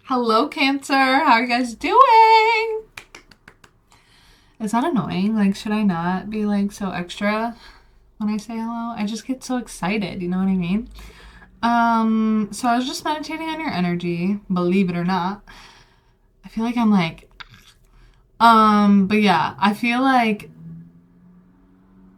Hello, Cancer. How are you guys doing? Is that annoying? Like, should I not be like so extra when I say hello? I just get so excited, you know what I mean? So I was just meditating on your energy, believe it or not. I feel like I'm like, but yeah, I feel like,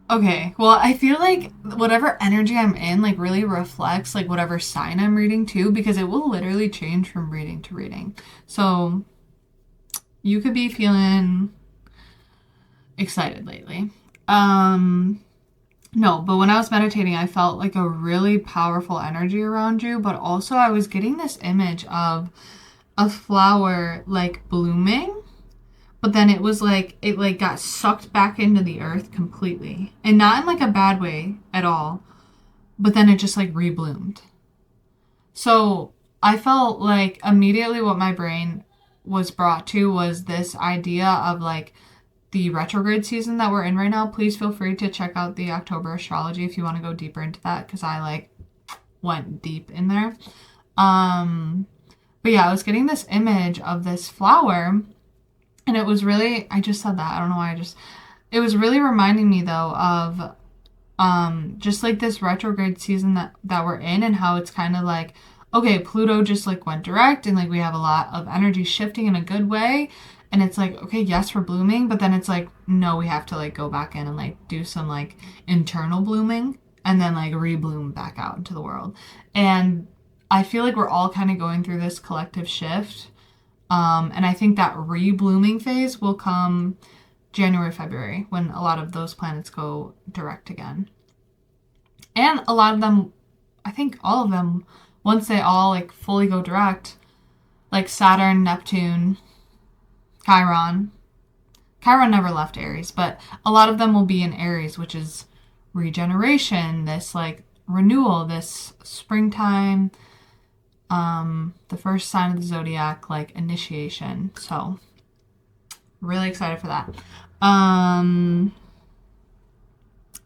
okay, well, I feel like whatever energy I'm in, like, really reflects, like, whatever sign I'm reading too, because it will literally change from reading to reading. So you could be feeling excited lately. Um, no, but when I was meditating, I felt like a really powerful energy around you, but also I was getting this image of a flower like blooming, but then it got sucked back into the earth completely. And not in like a bad way at all, but then it just like rebloomed. So I felt like immediately what my brain was brought to was this idea of like the retrograde season that we're in right now. Please feel free to check out the October astrology if you want to go deeper into that, because I like went deep in there. Um, but yeah, I was getting this image of this flower, and it was really, I just said that. I don't know why it was really reminding me though of just like this retrograde season that we're in, and how it's kind of like, okay, Pluto just like went direct, and like we have a lot of energy shifting in a good way, and it's like, okay, yes, we're blooming, but then it's like, no, we have to like go back in and like do some like internal blooming, and then like rebloom back out into the world. And I feel like we're all kind of going through this collective shift, and I think that reblooming phase will come January, February, when a lot of those planets go direct again. And a lot of them, I think all of them, once they all like fully go direct, like Saturn, Neptune, Chiron. Chiron never left Aries, but a lot of them will be in Aries, which is regeneration, this like renewal, this springtime, the first sign of the zodiac, like initiation. So really excited for that.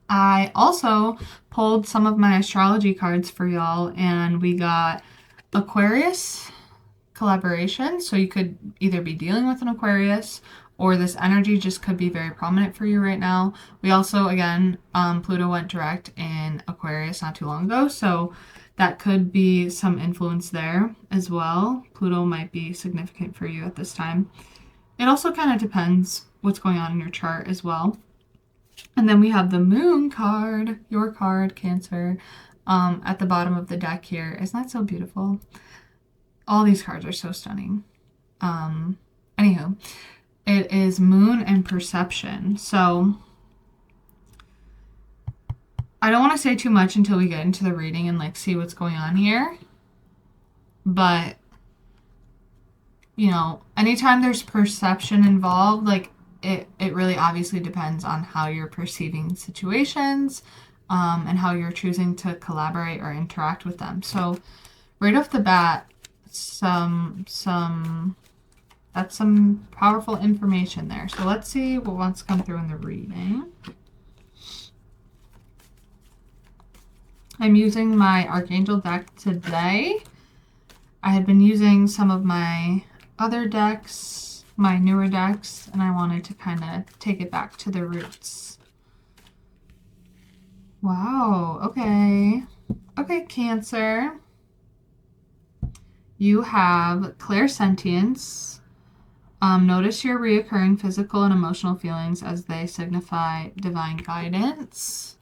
I also pulled some of my astrology cards for y'all, and we got Aquarius collaboration. So you could either be dealing with an Aquarius, or this energy just could be very prominent for you right now. We also, again, Pluto went direct in Aquarius not too long ago, so that could be some influence there as well. Pluto might be significant for you at this time. It also kind of depends what's going on in your chart as well. And then we have the Moon card, your card, Cancer, at the bottom of the deck here. Isn't that so beautiful? All these cards are so stunning. Anywho, it is Moon and Perception. So I don't want to say too much until we get into the reading and like see what's going on here. But you know, anytime there's perception involved, like it really obviously depends on how you're perceiving situations, and how you're choosing to collaborate or interact with them. So right off the bat, that's some powerful information there. So let's see what wants to come through in the reading. I'm using my Archangel deck today. I had been using some of my other decks, my newer decks, and I wanted to kind of take it back to the roots. Wow, okay. Okay, Cancer. You have clairsentience. Notice your reoccurring physical and emotional feelings as they signify divine guidance.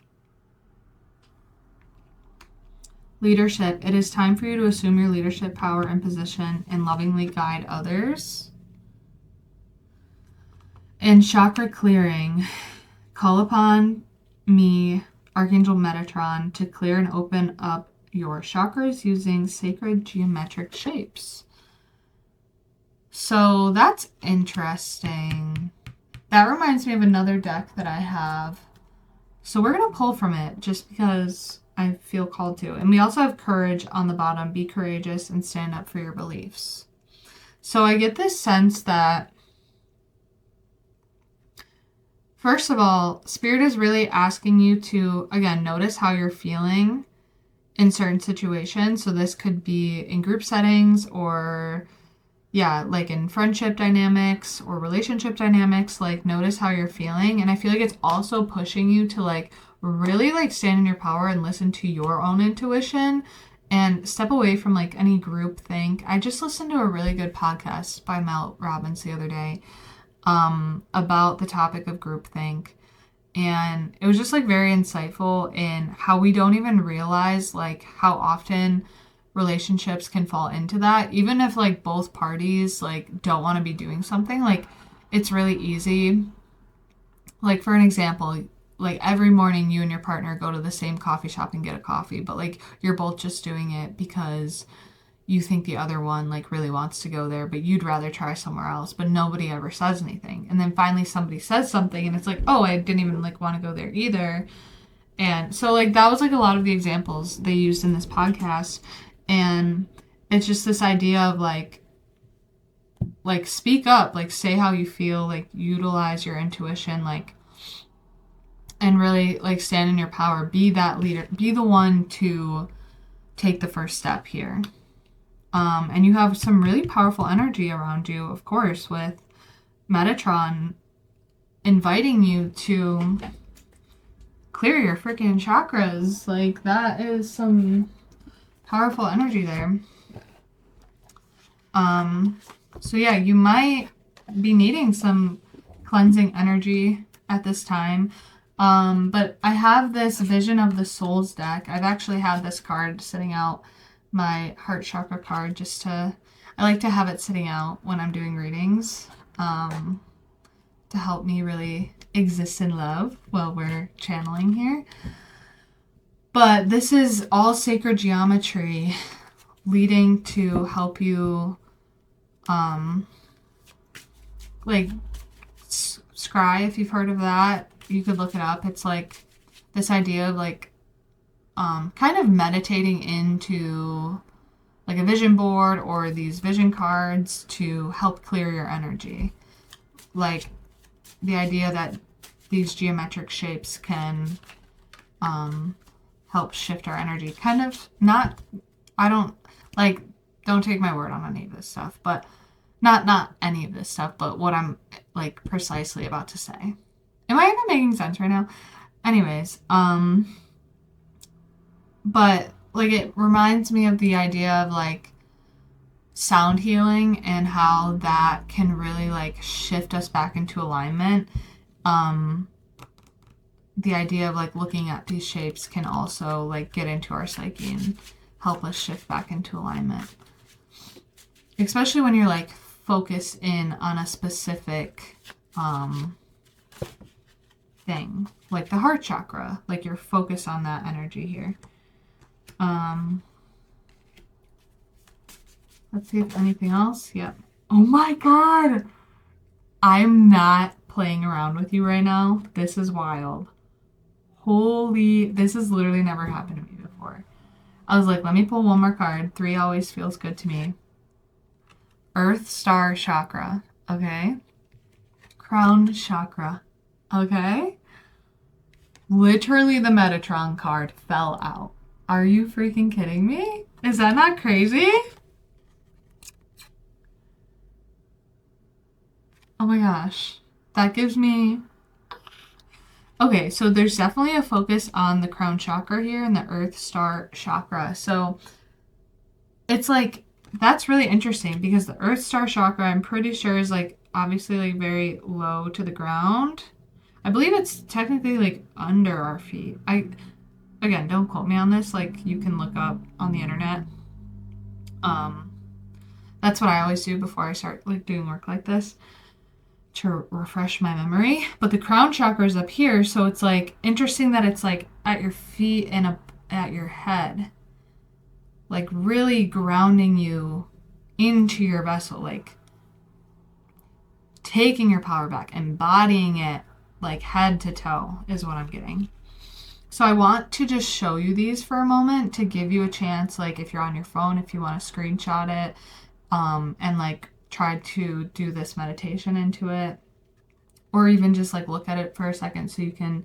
Leadership. It is time for you to assume your leadership power and position and lovingly guide others. And chakra clearing. Call upon me, Archangel Metatron, to clear and open up your chakras using sacred geometric shapes. So that's interesting. That reminds me of another deck that I have. So we're going to pull from it just because I feel called to. And we also have courage on the bottom. Be courageous and stand up for your beliefs. So I get this sense that, first of all, Spirit is really asking you to, again, notice how you're feeling in certain situations. So this could be in group settings or yeah, like in friendship dynamics or relationship dynamics, like notice how you're feeling. And I feel like it's also pushing you to like really like stand in your power and listen to your own intuition and step away from like any group think. I just listened to a really good podcast by Mel Robbins the other day about the topic of groupthink. And it was just like very insightful in how we don't even realize like how often relationships can fall into that. Even if like both parties like don't want to be doing something, like it's really easy. Like for an example, like every morning you and your partner go to the same coffee shop and get a coffee, but like you're both just doing it because you think the other one like really wants to go there, but you'd rather try somewhere else, but nobody ever says anything. And then finally somebody says something and it's like, oh, I didn't even like want to go there either. And so like that was like a lot of the examples they used in this podcast. And it's just this idea of like speak up, like say how you feel, like utilize your intuition, like and really like stand in your power, be that leader, be the one to take the first step here. And you have some really powerful energy around you, of course, with Metatron inviting you to clear your freaking chakras. Like, that is some powerful energy there. So yeah, you might be needing some cleansing energy at this time. But I have this Vision of the Souls deck. I've actually had this card sitting out, my heart chakra card, I like to have it sitting out when I'm doing readings, to help me really exist in love while we're channeling here. But this is all sacred geometry leading to help you, like scry, if you've heard of that. You could look it up. It's like this idea of like kind of meditating into like a vision board or these vision cards to help clear your energy. Like the idea that these geometric shapes can help shift our energy. Kind of not, I don't, like, don't take my word on any of this stuff, but not any of this stuff, but what I'm like precisely about to say. Am I even making sense right now? Anyways, but like it reminds me of the idea of like sound healing and how that can really like shift us back into alignment. The idea of like looking at these shapes can also like get into our psyche and help us shift back into alignment. Especially when you're like focused in on a specific thing, like the heart chakra, like you're focused on that energy here. Let's see if anything else. Yep. Oh my god! I'm not playing around with you right now. This is wild. Holy, this has literally never happened to me before. I was like, let me pull one more card. 3 always feels good to me. Earth Star Chakra. Okay. Crown Chakra. Okay. Literally the Metatron card fell out. Are you freaking kidding me? Is that not crazy? Oh my gosh. That gives me... Okay, so there's definitely a focus on the crown chakra here and the Earth Star Chakra. So it's like, that's really interesting because the Earth Star Chakra, I'm pretty sure, is like obviously like very low to the ground. I believe it's technically like under our feet. Again, don't quote me on this. Like you can look up on the internet. That's what I always do before I start like doing work like this, to refresh my memory. But the crown chakra is up here, so it's like interesting that it's like at your feet and up at your head, like really grounding you into your vessel, like taking your power back, embodying it like head to toe is what I'm getting. So I want to just show you these for a moment to give you a chance, like if you're on your phone, if you want to screenshot it, and like try to do this meditation into it, or even just like look at it for a second so you can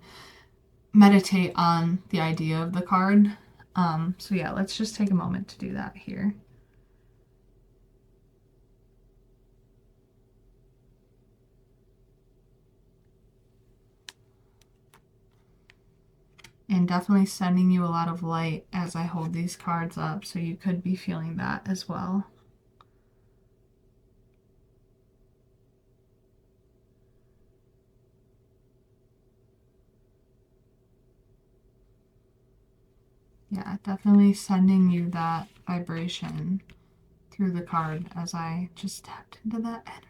meditate on the idea of the card. So yeah, let's just take a moment to do that here. and definitely sending you a lot of light as I hold these cards up. So you could be feeling that as well. Yeah, definitely sending you that vibration through the card as I just tapped into that energy.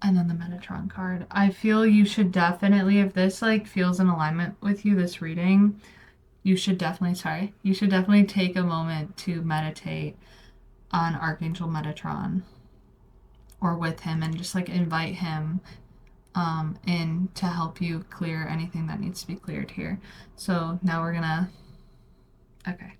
And then the Metatron card. I feel you should definitely, if this like feels in alignment with you, this reading, you should definitely take a moment to meditate on Archangel Metatron or with him and just like invite him in to help you clear anything that needs to be cleared here. So now we're gonna, okay.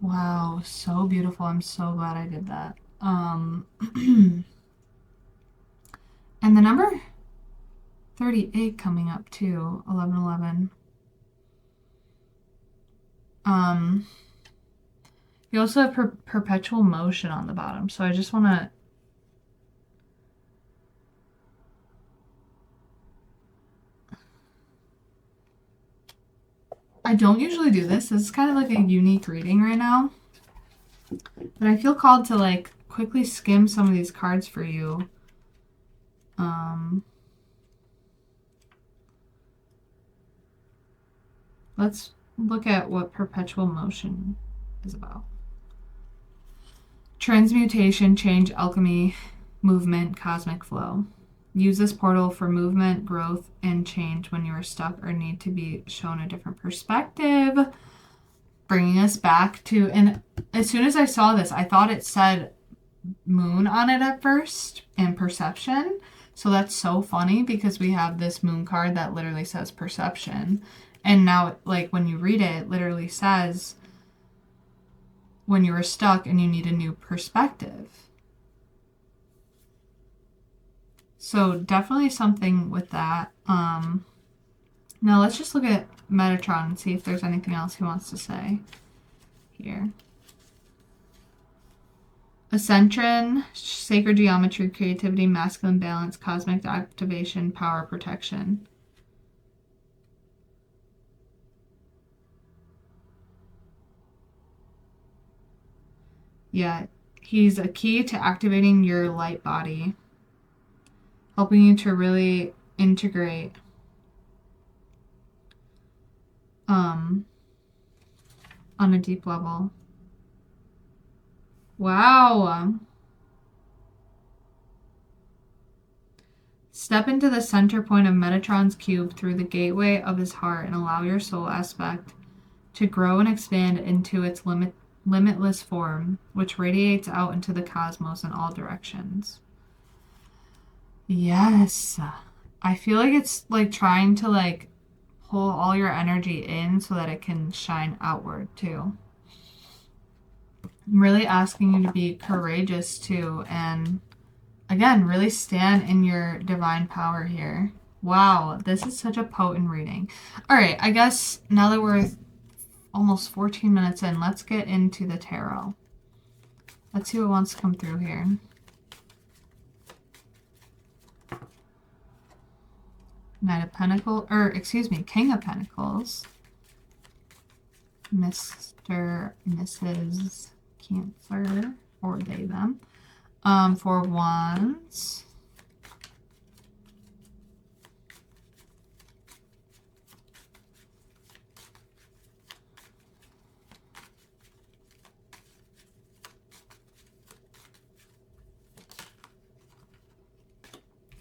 Wow, so beautiful. I'm so glad I did that. And the number 38 coming up too, 1111. You also have perpetual motion on the bottom. So I just want to I don't usually do this. This is kind of like a unique reading right now. But I feel called to like quickly skim some of these cards for you. Let's look at what perpetual motion is about. Transmutation, change, alchemy, movement, cosmic flow. Use this portal for movement, growth, and change when you are stuck or need to be shown a different perspective. Bringing us back to, and as soon as I saw this, I thought it said moon on it at first and perception. So that's so funny because we have this moon card that literally says perception. And now, like, when you read it, it literally says when you are stuck and you need a new perspective. So definitely something with that. Now let's just look at Metatron and see if there's anything else he wants to say here. Ascension, sacred geometry, creativity, masculine balance, cosmic activation, power, protection. Yeah, he's a key to activating your light body, helping you to really integrate on a deep level. Wow. Step into the center point of Metatron's cube through the gateway of his heart and allow your soul aspect to grow and expand into its limitless form, which radiates out into the cosmos in all directions. Yes. I feel like it's like trying to like pull all your energy in so that it can shine outward too. I'm really asking you to be courageous too, and again, really stand in your divine power here. Wow, this is such a potent reading. All right, I guess now that we're almost 14 minutes in, let's get into the tarot. Let's see what wants to come through here. Knight of Pentacles, or excuse me, King of Pentacles. Mr., Mrs. Cancer, or they, them. Four of Wands.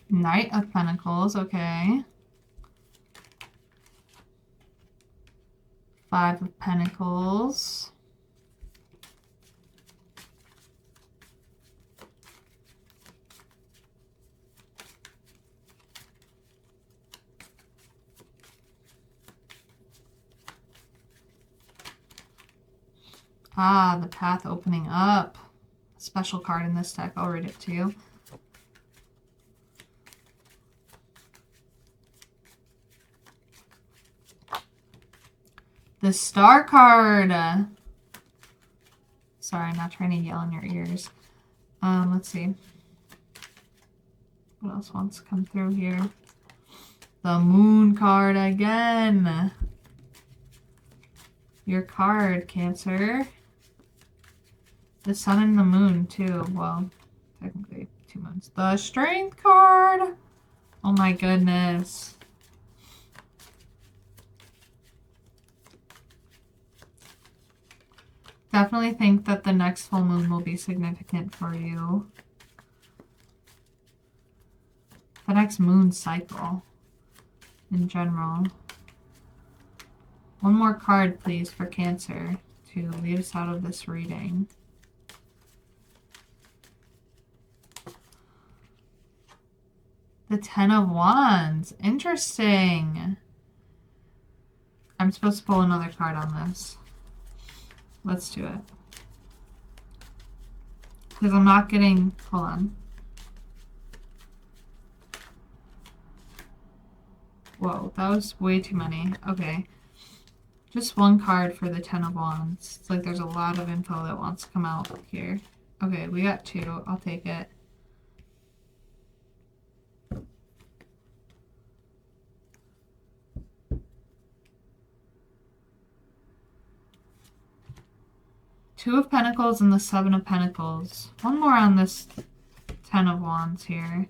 Knight of Pentacles, okay. Five of Pentacles. Ah, the path opening up. Special card in this deck. I'll read it to you. The Star card. Sorry, I'm not trying to yell in your ears. Let's see. What else wants to come through here? The Moon card again. Your card, Cancer. The Sun and the Moon, too. Well, technically 2 months. The Strength card. Oh my goodness. Definitely think that the next full moon will be significant for you. The next moon cycle in general. One more card, please, for Cancer to lead us out of this reading. The Ten of Wands. Interesting. I'm supposed to pull another card on this. Let's do it. Because I'm not getting... Hold on. Whoa, that was way too many. Okay. Just one card for the Ten of Wands. It's like there's a lot of info that wants to come out here. Okay, we got 2. I'll take it. Two of Pentacles and the Seven of Pentacles. One more on this Ten of Wands here.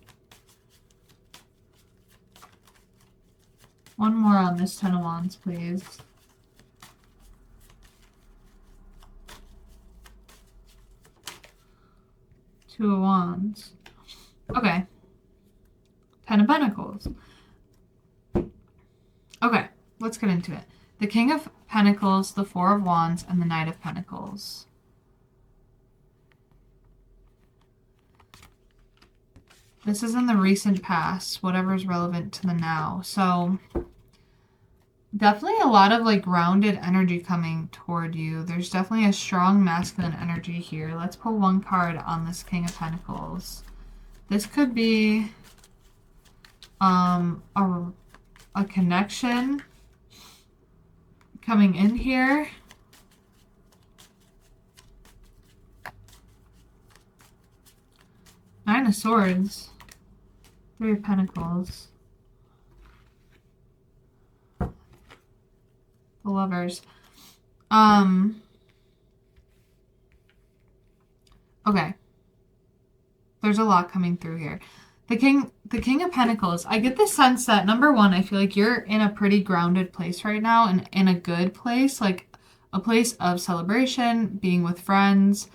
One more on this Ten of Wands, please. Two of Wands. Okay. Ten of Pentacles. Okay, let's get into it. The King of Pentacles, the Four of Wands, and the Knight of Pentacles. This is in the recent past, whatever is relevant to the now. So definitely a lot of like grounded energy coming toward you. There's definitely a strong masculine energy here. Let's pull one card on this King of Pentacles. This could be a connection coming in here. Nine of Swords. Three of Pentacles. The Lovers. Okay. There's a lot coming through here. The King of Pentacles. I get the sense that, number one, I feel like you're in a pretty grounded place right now, and in a good place, like a place of celebration, being with friends,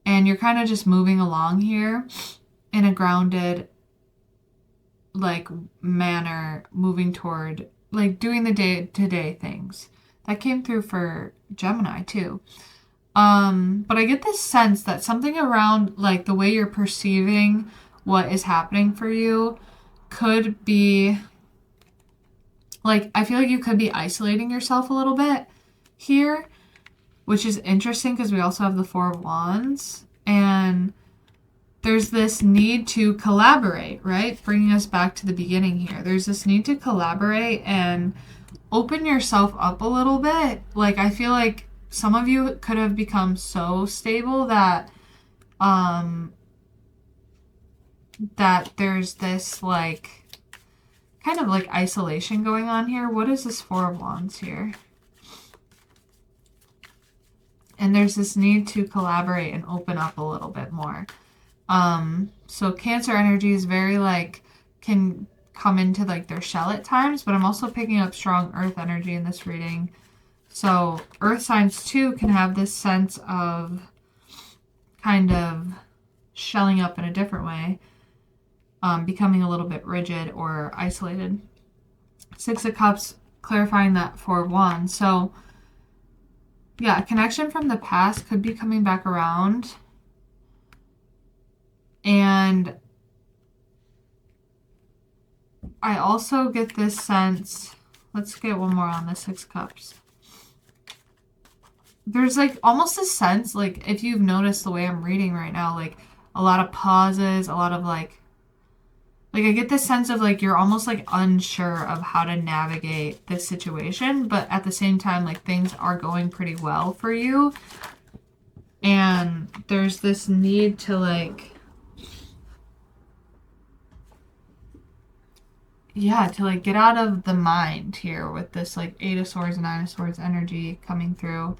and you're kind of just moving along here in a grounded like manner, moving toward like doing the day-to-day things. That came through for Gemini too. But I get this sense that something around like the way you're perceiving what is happening for you could be like, I feel like you could be isolating yourself a little bit here, which is interesting because we also have the Four of Wands, and there's this need to collaborate, right? Bringing us back to the beginning here. There's this need to collaborate and open yourself up a little bit. Like, I feel like some of you could have become so stable that that there's this like kind of like isolation going on here. What is this Four of Wands here? And there's this need to collaborate and open up a little bit more. So Cancer energy is very like, can come into like their shell at times, but I'm also picking up strong Earth energy in this reading. So Earth signs too can have this sense of kind of shelling up in a different way, becoming a little bit rigid or isolated. Six of Cups, clarifying that Four of Wands. So yeah, a connection from the past could be coming back around. And I also get this sense, let's get one more on the Six of Cups. There's like almost a sense, like if you've noticed the way I'm reading right now, like a lot of pauses, a lot of like I get this sense of like you're almost like unsure of how to navigate this situation, but at the same time, like things are going pretty well for you. And there's this need to like, yeah, to like get out of the mind here with this like Eight of Swords, Nine of Swords energy coming through.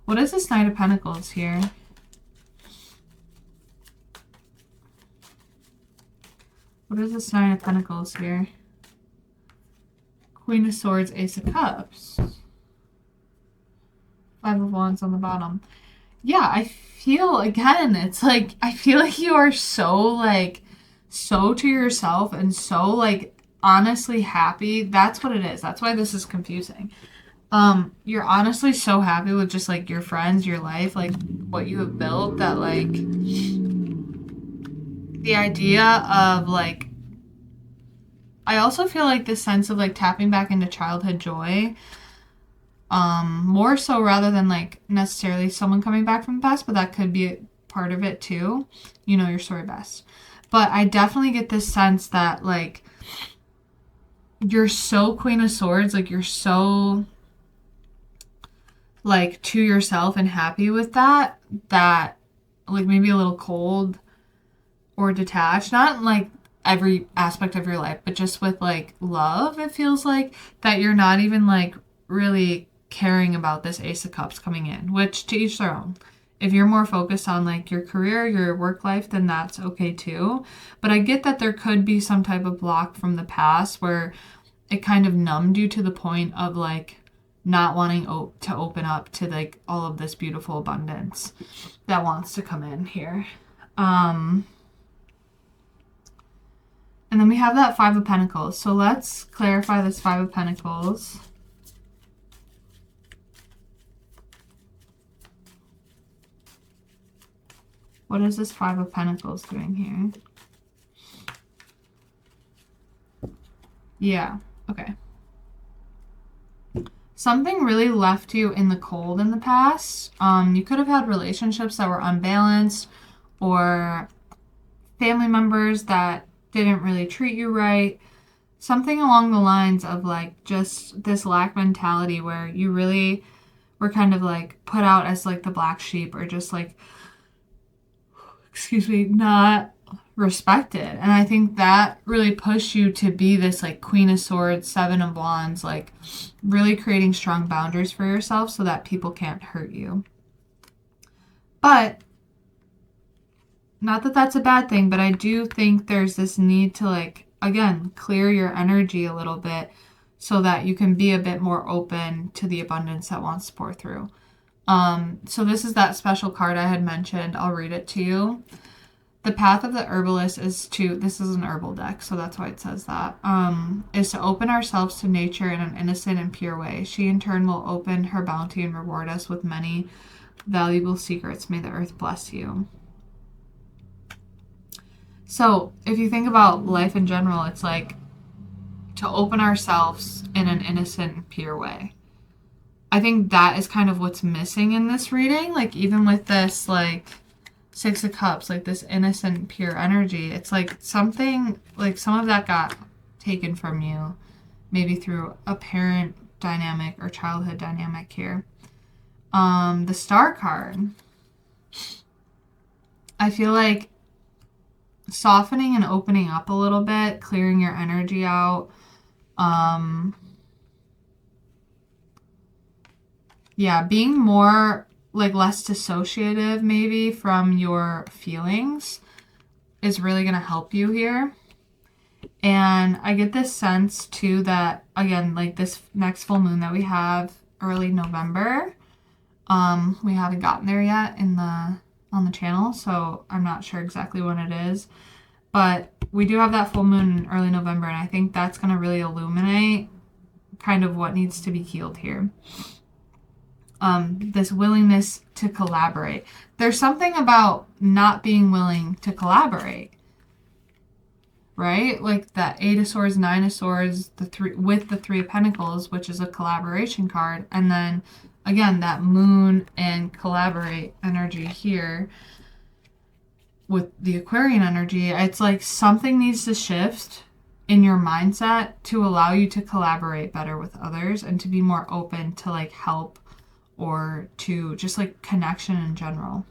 What is this Knight of Pentacles here? What is this Nine of Pentacles here? Queen of Swords, Ace of Cups. Five of Wands on the bottom. Yeah, I feel, again, it's like, I feel like you are so to yourself and so, like, honestly happy. That's what it is. That's why this is confusing. You're honestly so happy with just, like, your friends, your life, like, what you have built, that, like, the idea of, like, I also feel like this sense of, like, tapping back into childhood joy, more so rather than, like, necessarily someone coming back from the past, but that could be a part of it, too. You know your story best. But I definitely get this sense that, like, you're so Queen of Swords, like, you're so, like, to yourself and happy with that, like, maybe a little cold or detached, not like every aspect of your life, but just with like love, it feels like that you're not even like really caring about this Ace of Cups coming in, which to each their own. If you're more focused on like your career, your work life, then that's okay too. But I get that there could be some type of block from the past where it kind of numbed you to the point of like not wanting to open up to like all of this beautiful abundance that wants to come in here. And then we have that Five of Pentacles. So let's clarify this Five of Pentacles. What is this Five of Pentacles doing here? Yeah, okay. Something really left you in the cold in the past. You could have had relationships that were unbalanced, or family members that didn't really treat you right. Something along the lines of like just this lack mentality where you really were kind of like put out as like the black sheep, or just like, excuse me, not respected. And I think that really pushed you to be this like Queen of Swords, Seven of Wands, like really creating strong boundaries for yourself so that people can't hurt you. But not that that's a bad thing, but I do think there's this need to like, again, clear your energy a little bit so that you can be a bit more open to the abundance that wants to pour through. So this is that special card I had mentioned. I'll read it to you. The path of the herbalist is to, this is an herbal deck, so that's why it says that, is to open ourselves to nature in an innocent and pure way. She in turn will open her bounty and reward us with many valuable secrets. May the earth bless you. So if you think about life in general, it's like to open ourselves in an innocent and pure way. I think that is kind of what's missing in this reading. Like even with this like Six of Cups, like this innocent, pure energy, it's like something, like some of that got taken from you, maybe through a parent dynamic or childhood dynamic here. The Star card, I feel like softening and opening up a little bit, clearing your energy out. Yeah, being more like less dissociative maybe from your feelings is really going to help you here. And I get this sense too that, again, like this next full moon that we have early November, we haven't gotten there yet on the channel, so I'm not sure exactly when it is, but we do have that full moon in early November, and I think that's going to really illuminate kind of what needs to be healed here. This willingness to collaborate. There's something about not being willing to collaborate, right? Like that Eight of Swords, Nine of Swords, the Three of Pentacles, which is a collaboration card, and then again that Moon and collaborate energy here with the Aquarian energy. It's like something needs to shift in your mindset to allow you to collaborate better with others and to be more open to like help or to just like connection in general.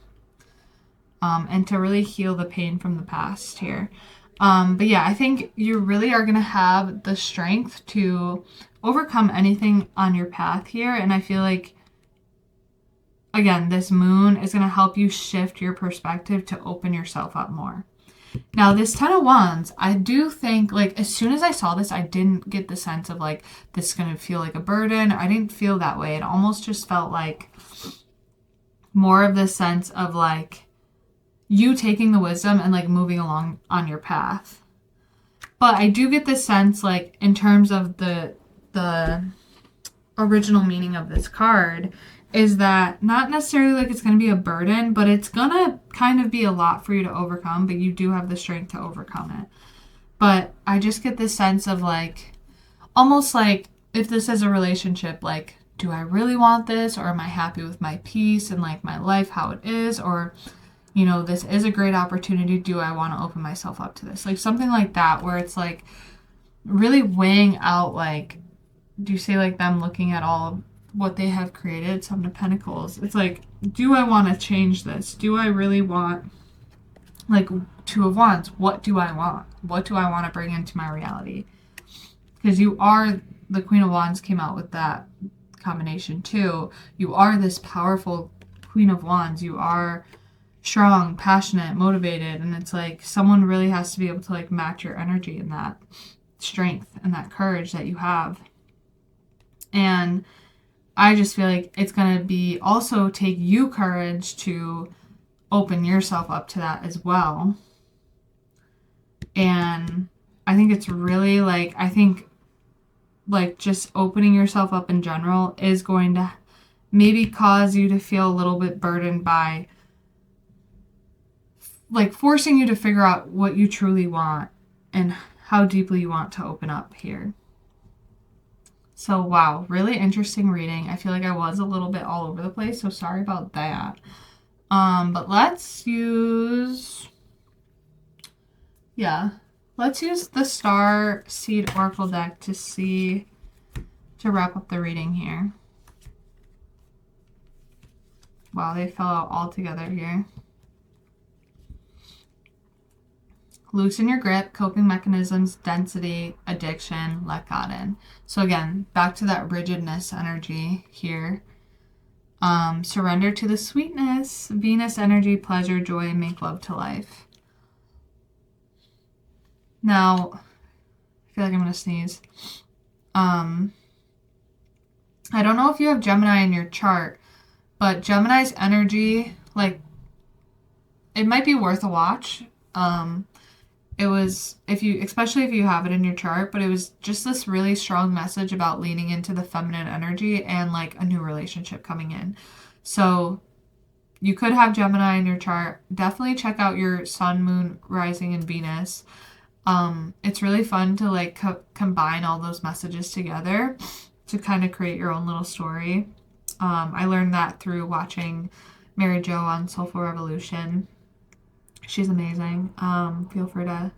And to really heal the pain from the past here. But yeah, I think you really are going to have the strength to overcome anything on your path here. And I feel like, again, this moon is going to help you shift your perspective to open yourself up more. Now, this 10 of Wands, I do think, like, as soon as I saw this, I didn't get the sense of, like, this is going to feel like a burden. I didn't feel that way. It almost just felt like more of this sense of, like, you taking the wisdom and like moving along on your path. But I do get this sense, like, in terms of the original meaning of this card, is that not necessarily like it's going to be a burden, but it's going to kind of be a lot for you to overcome, but you do have the strength to overcome it. But I just get this sense of, like, almost like if this is a relationship, like, do I really want this, or am I happy with my peace and like my life how it is, or, you know, this is a great opportunity. Do I want to open myself up to this? Like something like that, where it's like really weighing out, like, do you say like them looking at all of what they have created? Seven of Pentacles. It's like, do I want to change this? Do I really want, like, Two of Wands? What do I want? What do I want to bring into my reality? Because you are, the Queen of Wands came out with that combination too. You are this powerful Queen of Wands. You are strong, passionate, motivated, and it's like someone really has to be able to like match your energy and that strength and that courage that you have. And I just feel like it's going to be also take you courage to open yourself up to that as well. And I think it's really like, I think like just opening yourself up in general is going to maybe cause you to feel a little bit burdened by like forcing you to figure out what you truly want and how deeply you want to open up here. So, wow, really interesting reading. I feel like I was a little bit all over the place, so sorry about that. But let's use the Star Seed Oracle deck to wrap up the reading here. Wow, they fell out all together here. Loosen your grip, coping mechanisms, density, addiction, let God in. So again, back to that rigidness energy here. Surrender to the sweetness, Venus energy, pleasure, joy, make love to life. Now, I feel like I'm going to sneeze. I don't know if you have Gemini in your chart, but Gemini's energy, like, it might be worth a watch. It was, especially if you have it in your chart, but it was just this really strong message about leaning into the feminine energy and like a new relationship coming in. So you could have Gemini in your chart. Definitely check out your sun, moon, rising, and Venus. It's really fun to like combine all those messages together to kind of create your own little story. I learned that through watching Mary Jo on Soulful Revolution. She's amazing. Feel free to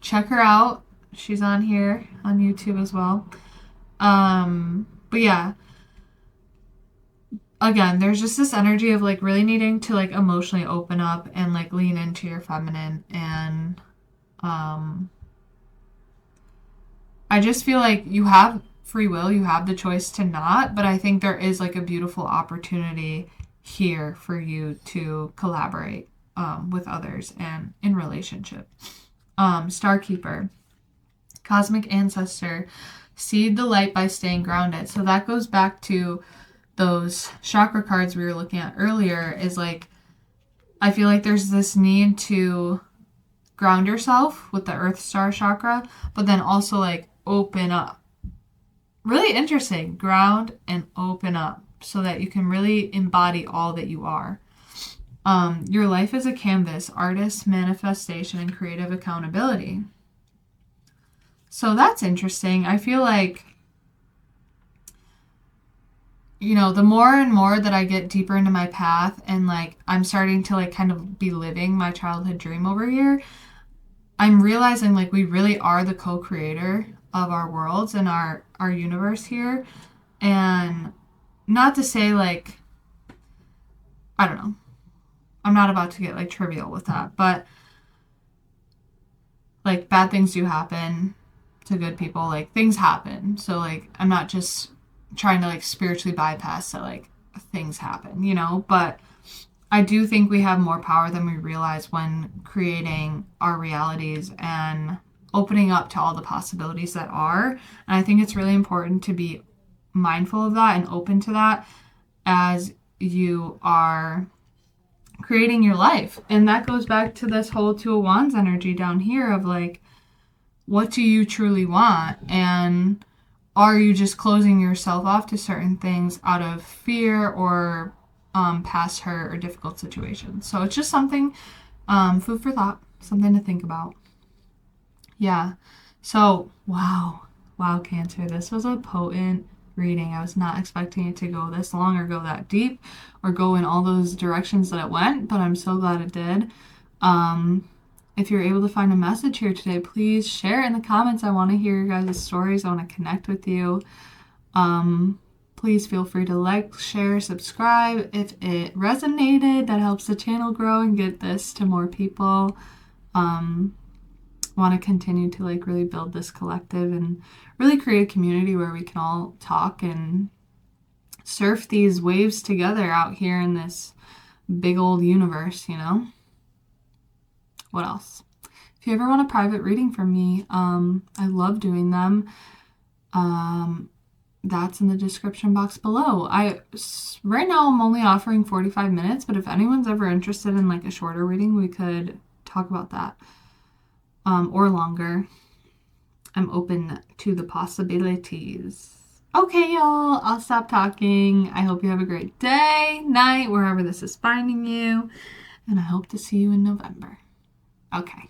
check her out. She's on here on YouTube as well. But yeah, again, there's just this energy of like really needing to like emotionally open up and like lean into your feminine. And I just feel like you have free will. You have the choice to not, but I think there is like a beautiful opportunity here for you to collaborate with others and in relationship. Starkeeper, cosmic ancestor, seed the light by staying grounded. So that goes back to those chakra cards we were looking at earlier, is like, I feel like there's this need to ground yourself with the Earth Star chakra, but then also like open up. Really interesting. Ground and open up so that you can really embody all that you are. Your life is a canvas, artist, manifestation, and creative accountability. So that's interesting. I feel like, you know, the more and more that I get deeper into my path and like I'm starting to like kind of be living my childhood dream over here, I'm realizing like we really are the co-creator of our worlds and our universe here. And not to say like I don't know. I'm not about to get like trivial with that, but like bad things do happen to good people. Like things happen. So like I'm not just trying to like spiritually bypass that like things happen, you know? But I do think we have more power than we realize when creating our realities and opening up to all the possibilities that are. And I think it's really important to be mindful of that and open to that as you are creating your life. And that goes back to this whole Two of Wands energy down here of like, what do you truly want? And are you just closing yourself off to certain things out of fear or past hurt or difficult situations? So it's just something, food for thought, something to think about. Yeah. So, wow. Wow, Cancer. This was a potent reading. I was not expecting it to go this long or go that deep or go in all those directions that it went, but I'm so glad it did. If you're able to find a message here today, please share it in the comments. I want to hear your guys' stories. I want to connect with you. Please feel free to like, share, subscribe. If it resonated, that helps the channel grow and get this to more people. Want to continue to like really build this collective and really create a community where we can all talk and surf these waves together out here in this big old universe, you know? What else? If you ever want a private reading from me, I love doing them. That's in the description box below. Right now I'm only offering 45 minutes, but if anyone's ever interested in like a shorter reading, we could talk about that. Or longer. I'm open to the possibilities. Okay, y'all, I'll stop talking. I hope you have a great day, night, wherever this is finding you, and I hope to see you in November. Okay.